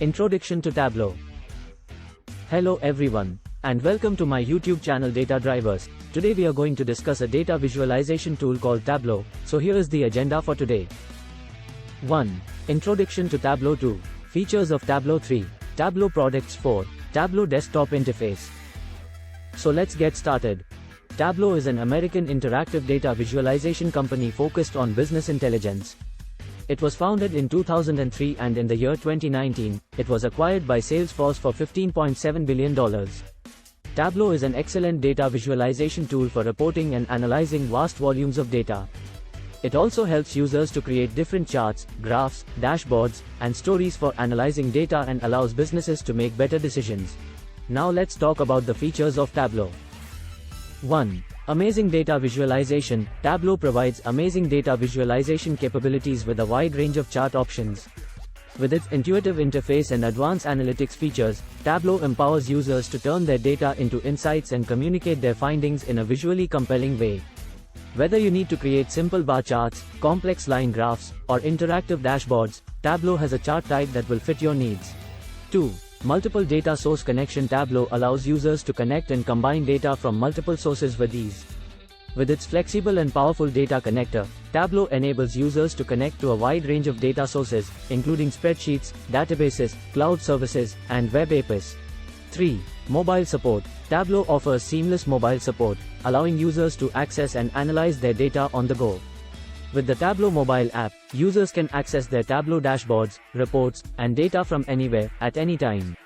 Introduction to Tableau. Hello everyone, and welcome to my YouTube channel Data Drivers. Today we are going to discuss a data visualization tool called Tableau, so here is the agenda for today. 1. Introduction to Tableau. 2. Features of Tableau. 3. Tableau products. 4. Tableau Desktop interface. So let's get started. Tableau is an American interactive data visualization company focused on business intelligence. It was founded in 2003 and in the year 2019, it was acquired by Salesforce for $15.7 billion. Tableau is an excellent data visualization tool for reporting and analyzing vast volumes of data. It also helps users to create different charts, graphs, dashboards, and stories for analyzing data and allows businesses to make better decisions. Now let's talk about the features of Tableau. 1. Amazing data visualization. Tableau provides amazing data visualization capabilities with a wide range of chart options. With its intuitive interface and advanced analytics features, Tableau empowers users to turn their data into insights and communicate their findings in a visually compelling way. Whether you need to create simple bar charts, complex line graphs, or interactive dashboards, Tableau has a chart type that will fit your needs. 2. Multiple data source connection. Tableau allows users to connect and combine data from multiple sources with ease. With its flexible and powerful data connector, Tableau enables users to connect to a wide range of data sources, including spreadsheets, databases, cloud services, and web APIs. 3. Mobile support. Tableau offers seamless mobile support, allowing users to access and analyze their data on the go. With the Tableau Mobile app, users can access their Tableau dashboards, reports, and data from anywhere, at any time.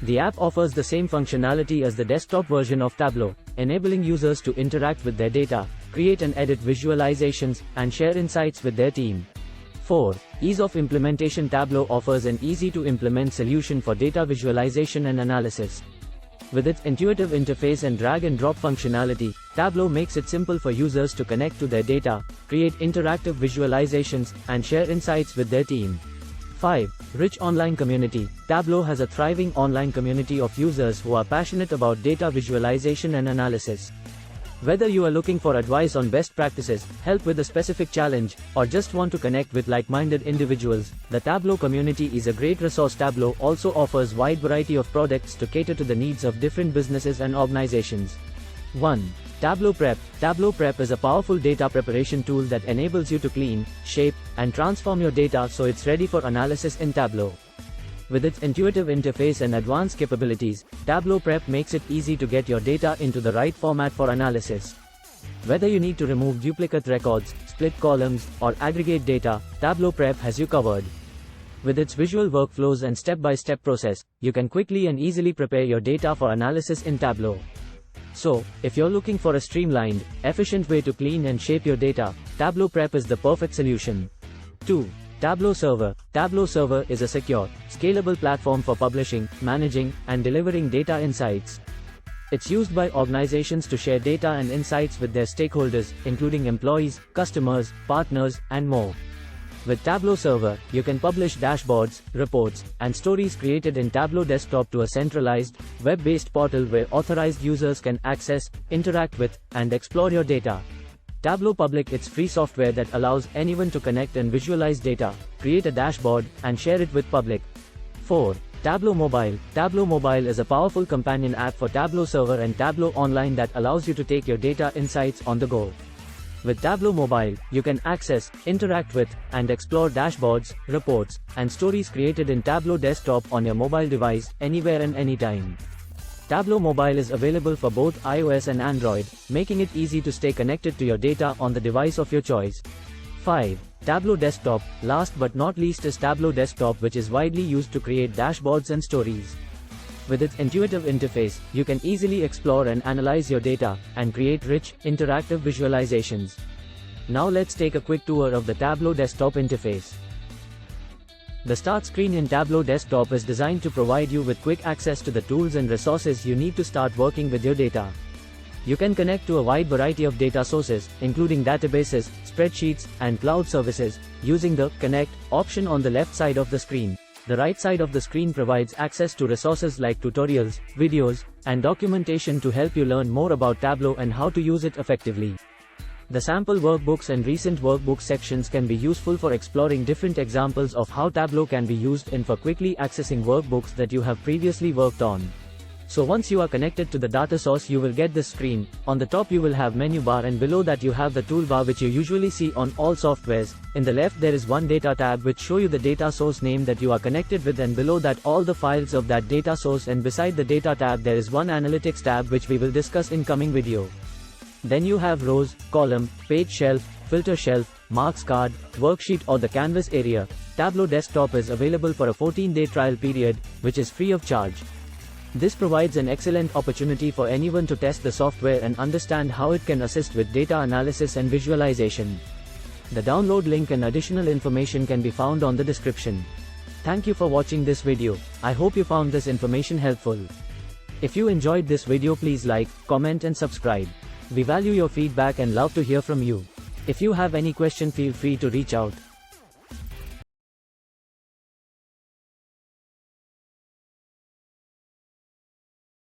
The app offers the same functionality as the desktop version of Tableau, enabling users to interact with their data, create and edit visualizations, and share insights with their team. 4. Ease of implementation. Tableau offers an easy-to-implement solution for data visualization and analysis. With its intuitive interface and drag-and-drop functionality, Tableau makes it simple for users to connect to their data, create interactive visualizations, and share insights with their team. 5. Rich online community. Tableau has a thriving online community of users who are passionate about data visualization and analysis. Whether you are looking for advice on best practices, help with a specific challenge, or just want to connect with like-minded individuals, the Tableau community is a great resource. Tableau also offers wide variety of products to cater to the needs of different businesses and organizations. 1. Tableau Prep. Tableau Prep is a powerful data preparation tool that enables you to clean, shape, and transform your data so it's ready for analysis in Tableau. With its intuitive interface and advanced capabilities, Tableau Prep makes it easy to get your data into the right format for analysis. Whether you need to remove duplicate records, split columns, or aggregate data, Tableau Prep has you covered. With its visual workflows and step-by-step process, you can quickly and easily prepare your data for analysis in Tableau. So, if you're looking for a streamlined, efficient way to clean and shape your data, Tableau Prep is the perfect solution. 2. Tableau Server. Tableau Server is a secure, scalable platform for publishing, managing, and delivering data insights. It's used by organizations to share data and insights with their stakeholders, including employees, customers, partners, and more. With Tableau Server, you can publish dashboards, reports, and stories created in Tableau Desktop to a centralized, web-based portal where authorized users can access, interact with, and explore your data. Tableau Public. It's free software that allows anyone to connect and visualize data, create a dashboard, and share it with public. 4. Tableau Mobile. Tableau Mobile is a powerful companion app for Tableau Server and Tableau Online that allows you to take your data insights on the go. With Tableau Mobile, you can access, interact with, and explore dashboards, reports, and stories created in Tableau Desktop on your mobile device, anywhere and anytime. Tableau Mobile is available for both iOS and Android, making it easy to stay connected to your data on the device of your choice. 5. Tableau Desktop. Last but not least is Tableau Desktop, which is widely used to create dashboards and stories. With its intuitive interface, you can easily explore and analyze your data, and create rich, interactive visualizations. Now let's take a quick tour of the Tableau Desktop interface. The Start screen in Tableau Desktop is designed to provide you with quick access to the tools and resources you need to start working with your data. You can connect to a wide variety of data sources, including databases, spreadsheets, and cloud services, using the Connect option on the left side of the screen. The right side of the screen provides access to resources like tutorials, videos, and documentation to help you learn more about Tableau and how to use it effectively. The sample workbooks and recent workbook sections can be useful for exploring different examples of how Tableau can be used in for quickly accessing workbooks that you have previously worked on. So once you are connected to the data source, you will get this screen. On the top you will have menu bar, and below that you have the toolbar which you usually see on all softwares. In the left there is one data tab which show you the data source name that you are connected with, and below that all the files of that data source, and beside the data tab there is one analytics tab which we will discuss in coming video. Then you have rows, column, page shelf, filter shelf, marks card, worksheet or the canvas area. Tableau Desktop is available for a 14-day trial period, which is free of charge. This provides an excellent opportunity for anyone to test the software and understand how it can assist with data analysis and visualization. The download link and additional information can be found on the description. Thank you for watching this video. I hope you found this information helpful. If you enjoyed this video, please like, comment and subscribe. We value your feedback and love to hear from you. If you have any question, feel free to reach out.